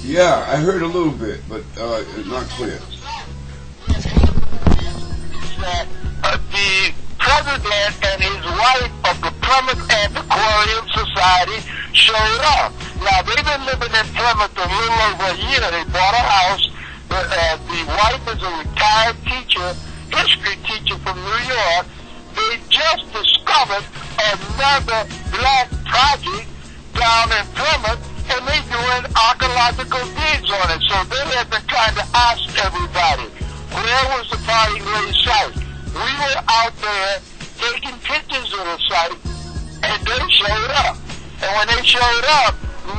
Yeah, I heard a little bit, but not clear. That the president and his wife of the Plymouth Antiquarian Society showed up. Now, they've been living in Plymouth a little over a year. They bought a house. The wife is a retired teacher, history teacher from New York. They just discovered another black project down in Plymouth, and they're doing archaeological digs on it. So they have been trying to ask everybody, where was the party grave site? We were out there taking pictures of the site, and they showed up. And when they showed up,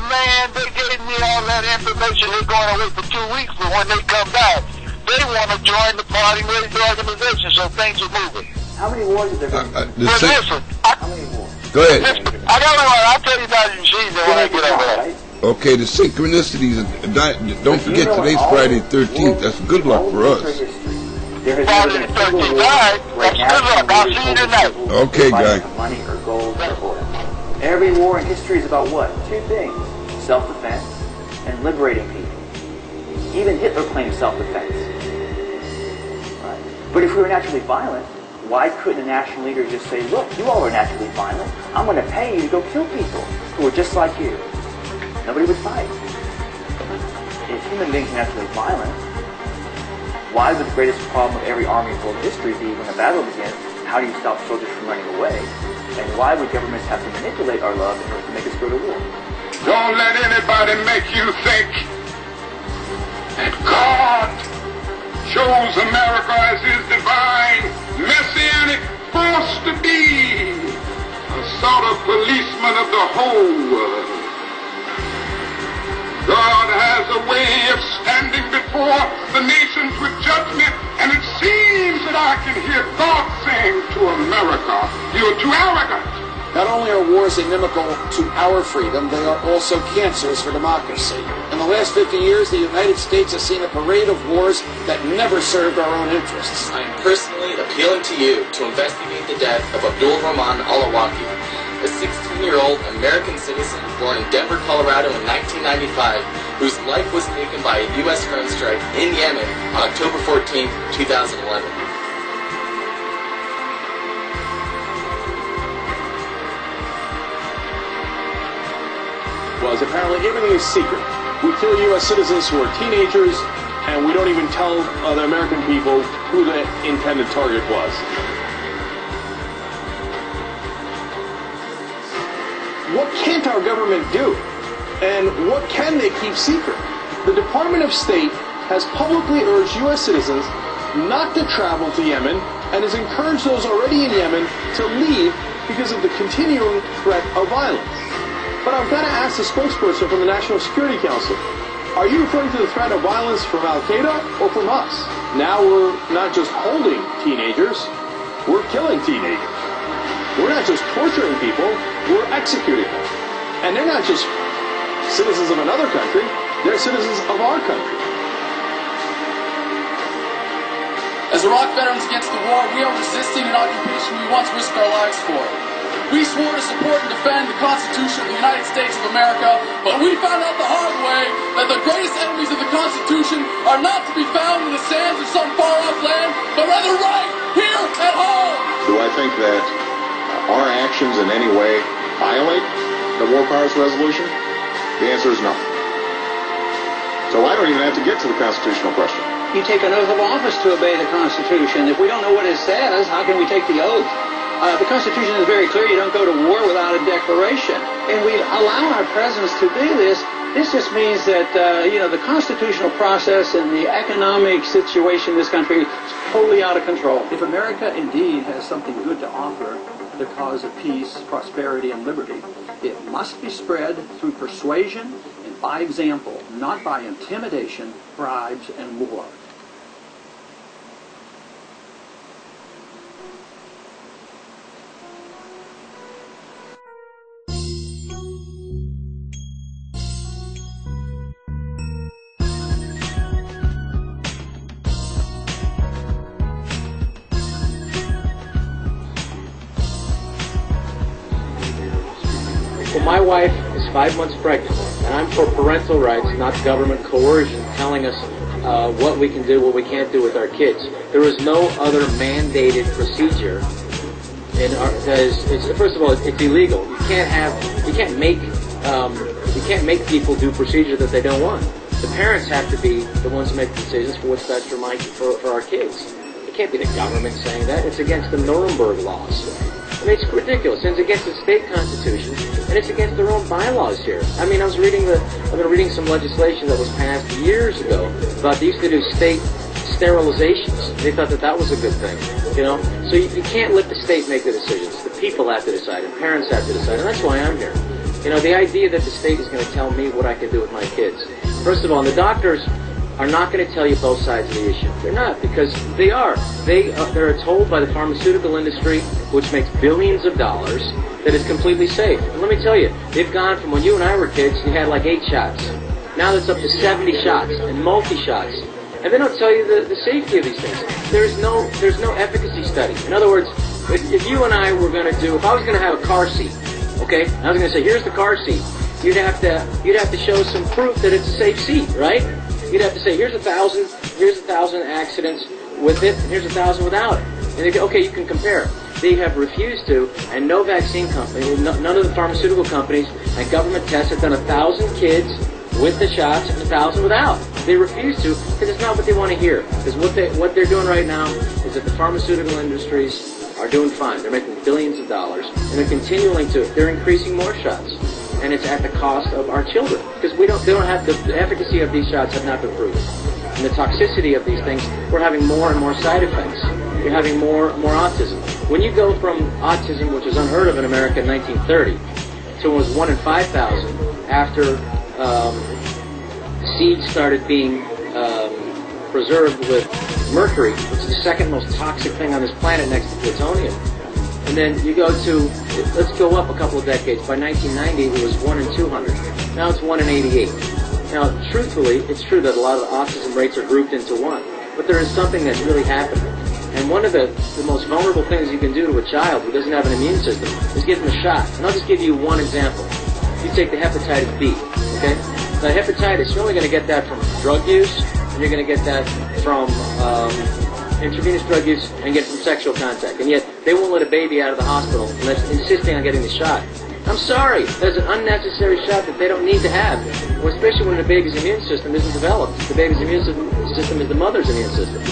man, they gave me all that information. They're going away for 2 weeks, but when they come back, they want to join the party grave organization, so things are moving. How many wars have there been? But listen, how many wars? Go ahead. Listen, I got one. I'll tell you about it in season when I get over there. Okay, the synchronicities. Don't forget today's Friday 13th. That's good luck for us. Friday the 13th. All right. That's good luck. I'll see you tonight. Okay, guy. Money or gold or oil. Every war in history is about what? Two things: self-defense and liberating people. Even Hitler claimed self-defense. Right. But if we were naturally violent, why couldn't a national leader just say, look, you all are naturally violent. I'm going to pay you to go kill people who are just like you. Nobody would fight. If human beings are naturally violent, why would the greatest problem of every army in world history be when a battle begins, how do you stop soldiers from running away? And why would governments have to manipulate our love in order to make us go to war? Don't let anybody make you think that God chose America as his divine, messianic force to be a sort of policeman of the whole world. God has a way of standing before the nations with judgment, and it seems that I can hear God saying to America, you're too arrogant. Not only are wars inimical to our freedom, they are also cancers for democracy. In the last 50 years, the United States has seen a parade of wars that never served our own interests. I am personally appealing to you to investigate the death of Abdul Rahman Alawaki, a 16-year-old American citizen born in Denver, Colorado in 1995, whose life was taken by a U.S. drone strike in Yemen on October 14, 2011. Was apparently everything is secret. We kill U.S. citizens who are teenagers, and we don't even tell the American people who the intended target was. What can't our government do? And what can they keep secret? The Department of State has publicly urged U.S. citizens not to travel to Yemen and has encouraged those already in Yemen to leave because of the continuing threat of violence. But I've got to ask the spokesperson from the National Security Council, are you referring to the threat of violence from Al-Qaeda or from us? Now we're not just holding teenagers, we're killing teenagers. We're not just torturing people, we're executing them. And they're not just citizens of another country, they're citizens of our country. As Iraq veterans against the war, we are resisting an occupation we once risked our lives for. We swore to support and defend the Constitution of the United States of America, but we found out the hard way that the greatest enemies of the Constitution are not to be found in the sands of some far-off land, but rather right here at home. Do I think that our actions in any way violate the War Powers Resolution? The answer is no. So I don't even have to get to the constitutional question. You take an oath of office to obey the Constitution. If we don't know what it says, how can we take the oath? The Constitution is very clear. You don't go to war without a declaration. And we allow our presidents to do this. This just means that, the constitutional process and the economic situation in this country is totally out of control. If America indeed has something good to offer, the cause of peace, prosperity, and liberty, it must be spread through persuasion and by example, not by intimidation, bribes, and war. So my wife is 5 months pregnant, and I'm for parental rights, not government coercion telling us what we can do, what we can't do with our kids. There is no other mandated procedure. First of all, it's illegal. You can't make people do procedure that they don't want. The parents have to be the ones who make the decisions for what's best for our kids. It can't be the government saying that. It's against the Nuremberg laws. I mean, it's ridiculous. And it's against the state constitution, and it's against their own bylaws here. I mean, I've been reading some legislation that was passed years ago about they used to do state sterilizations. They thought that was a good thing, you know. So you can't let the state make the decisions. The people have to decide, and parents have to decide, and that's why I'm here. You know, the idea that the state is going to tell me what I can do with my kids. First of all, the doctors are not going to tell you both sides of the issue. They're not, because they are. They're told by the pharmaceutical industry, which makes billions of dollars, that it's completely safe. And let me tell you, they've gone from when you and I were kids, you had like 8 shots. Now it's up to 70 shots and multi-shots. And they don't tell you the safety of these things. There's no efficacy study. In other words, if you and I were going to if I was going to have a car seat, okay, and I was going to say, here's the car seat, you'd have to show some proof that it's a safe seat, right? You'd have to say, here's 1,000 accidents with it, and here's 1,000 without it. And they go, okay, you can compare. They have refused to, and no vaccine company, none of the pharmaceutical companies and government tests have done 1,000 kids with the shots and 1,000 without. They refuse to, because it's not what they want to hear. Because what they're doing right now is that the pharmaceutical industries are doing fine. They're making billions of dollars, and they're continuing to. They're increasing more shots. And it's at the cost of our children, because they don't have the efficacy of these shots have not been proven, and the toxicity of these things. We're having more and more side effects. You're having more autism. When you go from autism, which was unheard of in America in 1930, to it was 1 in 5,000 after seeds started being preserved with mercury, which is the second most toxic thing on this planet next to plutonium. And then you go to, let's go up a couple of decades. By 1990, it was 1 in 200. Now it's 1 in 88. Now, truthfully, it's true that a lot of the autism rates are grouped into one. But there is something that's really happening. And one of the most vulnerable things you can do to a child who doesn't have an immune system is give them a shot. And I'll just give you one example. You take the hepatitis B, okay? Now, hepatitis, you're only going to get that from drug use, and you're going to get that from intravenous drug use, and get it from sexual contact. And yet, they won't let a baby out of the hospital unless insisting on getting the shot. I'm sorry, there's an unnecessary shot that they don't need to have, well, especially when the baby's immune system isn't developed. The baby's immune system is the mother's immune system.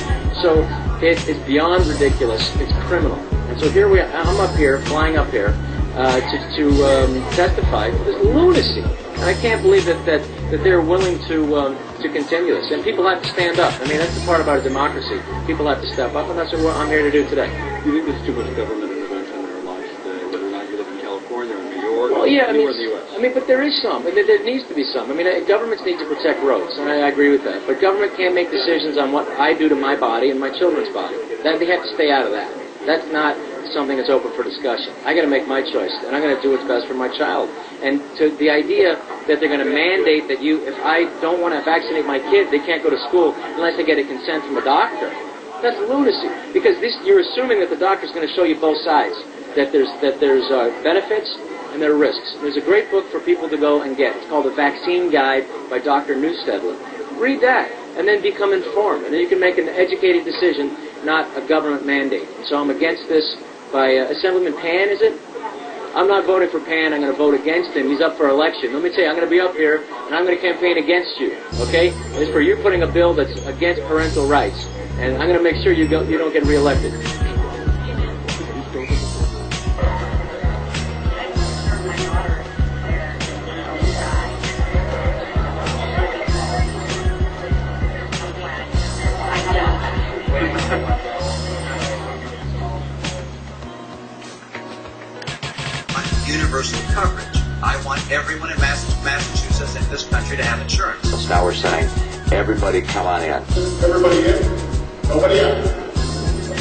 So it's beyond ridiculous. It's criminal. And so here I'm up here, flying up here, to testify to this lunacy. And I can't believe that they're willing to continue this. And people have to stand up. I mean, that's the part about a democracy. People have to step up, and that's what I'm here to do today. Do you think there's too much government intervention in our lives today, whether or not you live in California or New York or anywhere in the U.S.? I mean, but there is some. I mean, there needs to be some. I mean, governments need to protect roads, and I agree with that. But government can't make decisions on what I do to my body and my children's body. They have to stay out of that. That's not something that's open for discussion. I got to make my choice, and I'm going to do what's best for my child. And to the idea that they're going to mandate that if I don't want to vaccinate my kid, they can't go to school unless they get a consent from a doctor. That's lunacy, because you're assuming that the doctor's going to show you both sides, that there's benefits and there are risks. There's a great book for people to go and get. It's called The Vaccine Guide by Dr. Neustedler. Read that, and then become informed, and then you can make an educated decision, not a government mandate. So I'm against this by Assemblyman Pan, is it? I'm not voting for Pan. I'm going to vote against him. He's up for election. Let me tell you, I'm going to be up here, and I'm going to campaign against you, okay? It's for you putting a bill that's against parental rights, and I'm going to make sure you don't get reelected. Universal coverage. I want everyone in Massachusetts and this country to have insurance. So now we're saying, everybody come on in. Everybody in, nobody out.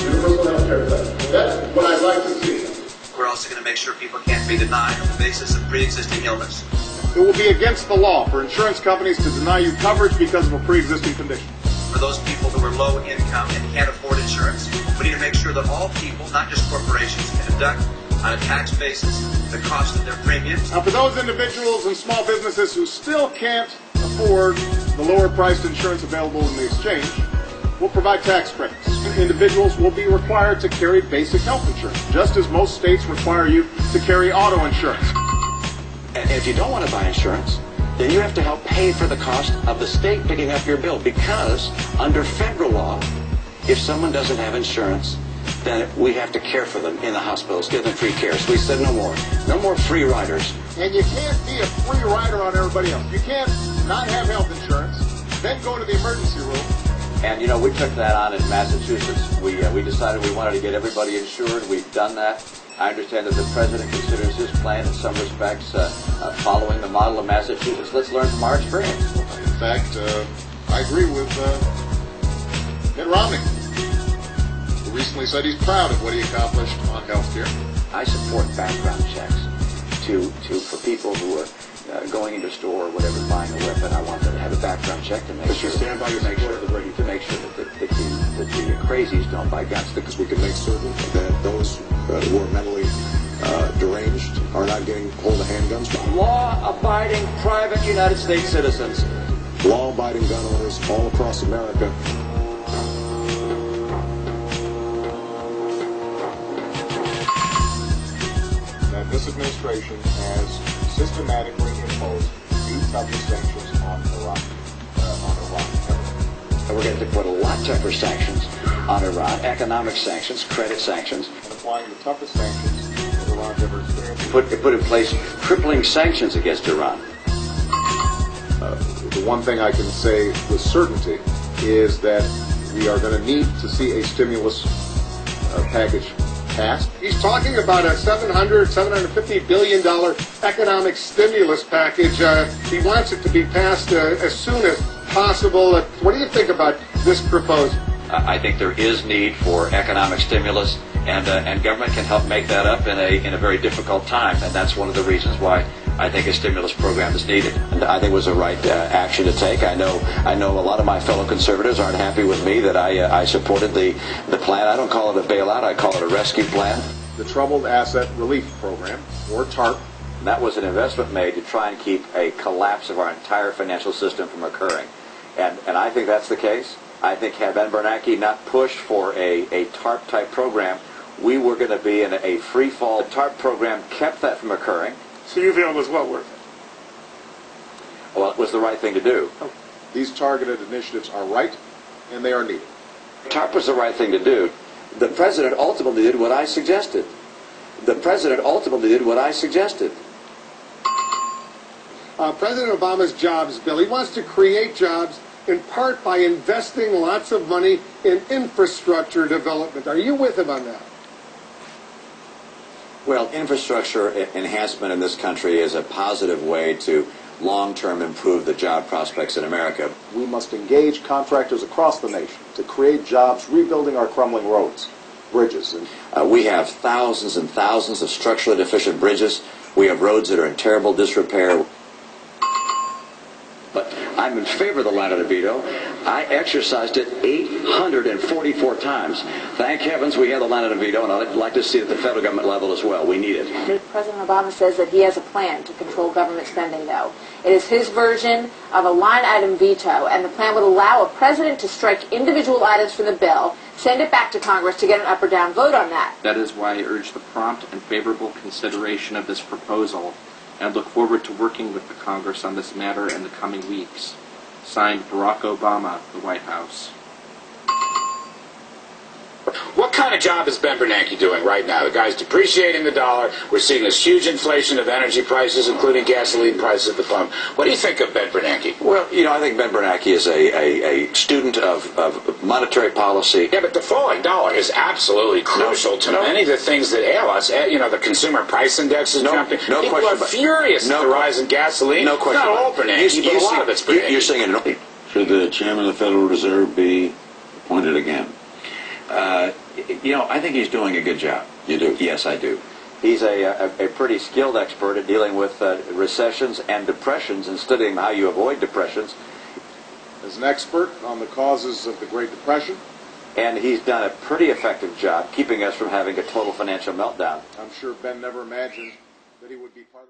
Universal health care. That's what I'd like to see. We're also going to make sure people can't be denied on the basis of pre-existing illness. It will be against the law for insurance companies to deny you coverage because of a pre-existing condition. For those people who are low income and can't afford insurance, we need to make sure that all people, not just corporations, can deduct on a tax basis the cost of their premium Now, for those individuals and small businesses who still can't afford the lower-priced insurance available in the exchange, we'll provide tax credits. Individuals will be required to carry basic health insurance, just as most states require you to carry auto insurance. And if you don't want to buy insurance, then you have to help pay for the cost of the state picking up your bill, because under federal law, if someone doesn't have insurance, then we have to care for them in the hospitals, give them free care. So we said no more. No more free riders. And you can't be a free rider on everybody else. You can't not have health insurance, then go to the emergency room. And, you know, we took that on in Massachusetts. We decided we wanted to get everybody insured. We've done that. I understand that the president considers his plan in some respects following the model of Massachusetts. Let's learn from our experience. In fact, I agree with Mitt Romney, who recently said he's proud of what he accomplished on health care. I support background checks for people who are going into a store or whatever, buying a weapon. I want them to have a background check to make sure that the crazies don't buy guns, because we can make certain that those who are mentally deranged are not getting hold of handguns. Law-abiding private United States citizens. Law-abiding gun owners all across America. That this administration has systematically imposed new tougher sanctions on Iraq. And we're going to put a lot tougher sanctions on Iran, economic sanctions, credit sanctions. And applying the toughest sanctions that Iran's ever experienced. Put in place crippling sanctions against Iran. The one thing I can say with certainty is that we are going to need to see a stimulus package passed. He's talking about a $750 billion economic stimulus package. He wants it to be passed as soon as possible. What do you think about this proposal? I think there is need for economic stimulus, and government can help make that up in a very difficult time, and that's one of the reasons why I think a stimulus program is needed. And I think it was the right action to take. I know a lot of my fellow conservatives aren't happy with me that I supported the plan. I don't call it a bailout, I call it a rescue plan. The Troubled Asset Relief Program, or TARP. And that was an investment made to try and keep a collapse of our entire financial system from occurring. And I think that's the case. I think had Ben Bernanke not pushed for a TARP-type program, we were going to be in a free-fall. The TARP program kept that from occurring. So you feel it was well worth it? Well, it was the right thing to do. These targeted initiatives are right, and they are needed. TARP was the right thing to do. The president ultimately did what I suggested. President Obama's jobs bill, he wants to create jobs in part by investing lots of money in infrastructure development. Are you with him on that? Well, infrastructure enhancement in this country is a positive way to long-term improve the job prospects in America. We must engage contractors across the nation to create jobs rebuilding our crumbling roads, bridges. We have thousands and thousands of structurally deficient bridges. We have roads that are in terrible disrepair. But I'm in favor of the line of the veto. I exercised it 844 times. Thank heavens we have the line of the veto, and I'd like to see it at the federal government level as well. We need it. President Obama says that he has a plan to control government spending, though. It is his version of a line-item veto, and the plan would allow a president to strike individual items from the bill, send it back to Congress to get an up or down vote on that. That is why I urge the prompt and favorable consideration of this proposal, and look forward to working with the Congress on this matter in the coming weeks. Signed, Barack Obama, the White House. What kind of job is Ben Bernanke doing right now? The guy's depreciating the dollar. We're seeing this huge inflation of energy prices, including gasoline prices at the pump. What do you think of Ben Bernanke? Well, I think Ben Bernanke is a student of monetary policy. Yeah, but the falling dollar is absolutely crucial to many of the things that ail us. The consumer price index is jumping. People are furious at the rise in gasoline. No question. Not all Bernanke, but a lot of it's Bernanke. You're saying it. Should the chairman of the Federal Reserve be appointed again? I think he's doing a good job. You do? Yes, I do. He's a pretty skilled expert at dealing with recessions and depressions and studying how you avoid depressions. As an expert on the causes of the Great Depression. And he's done a pretty effective job keeping us from having a total financial meltdown. I'm sure Ben never imagined that he would be part of